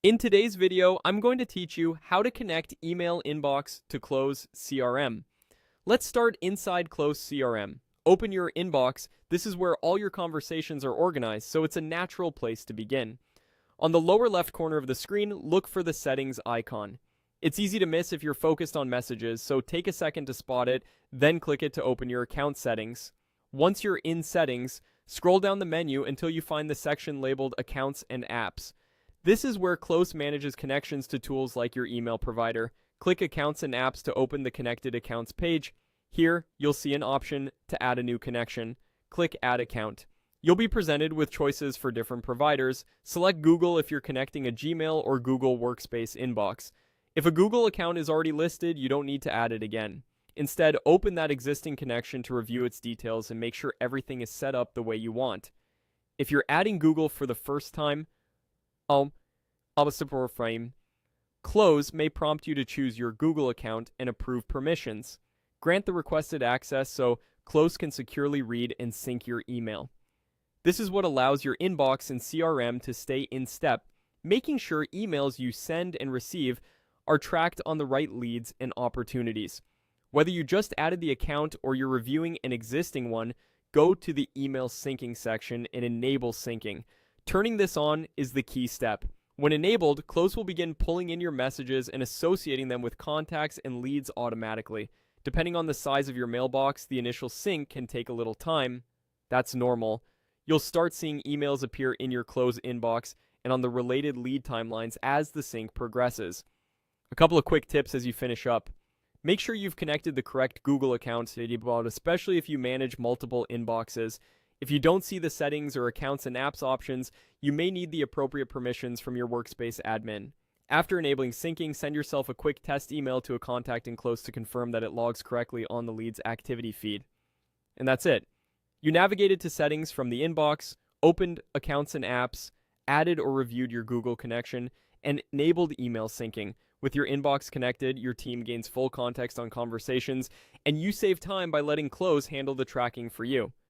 In today's video, I'm going to teach you how to connect email inbox to Close CRM. Let's start inside Close CRM. Open your inbox. This is where all your conversations are organized, so it's a natural place to begin. On the lower left corner of the screen, look for the settings icon. It's easy to miss if you're focused on messages, so take a second to spot it, then click it to open your account settings. Once you're in settings, scroll down the menu until you find the section labeled Accounts and Apps. This is where Close manages connections to tools like your email provider. Click Accounts and Apps to open the Connected Accounts page. Here, you'll see an option to add a new connection. Click Add Account. You'll be presented with choices for different providers. Select Google if you're connecting a Gmail or Google Workspace inbox. If a Google account is already listed, you don't need to add it again. Instead, open that existing connection to review its details and make sure everything is set up the way you want. If you're adding Google for the first time, frame. Close may prompt you to choose your Google account and approve permissions. Grant the requested access so Close can securely read and sync your email. This is what allows your inbox and CRM to stay in step, making sure emails you send and receive are tracked on the right leads and opportunities. Whether you just added the account or you're reviewing an existing one, go to the email syncing section and enable syncing. Turning this on is the key step. When enabled, Close will begin pulling in your messages and associating them with contacts and leads automatically. Depending on the size of your mailbox, the initial sync can take a little time. That's normal. You'll start seeing emails appear in your Close inbox and on the related lead timelines as the sync progresses. A couple of quick tips as you finish up. Make sure you've connected the correct Google account, especially if you manage multiple inboxes. If you don't see the settings or accounts and apps options, you may need the appropriate permissions from your workspace admin. After enabling syncing, send yourself a quick test email to a contact in Close to confirm that it logs correctly on the lead's activity feed. And that's it. You navigated to settings from the inbox, opened accounts and apps, added or reviewed your Google connection, and enabled email syncing. With your inbox connected, your team gains full context on conversations, and you save time by letting Close handle the tracking for you.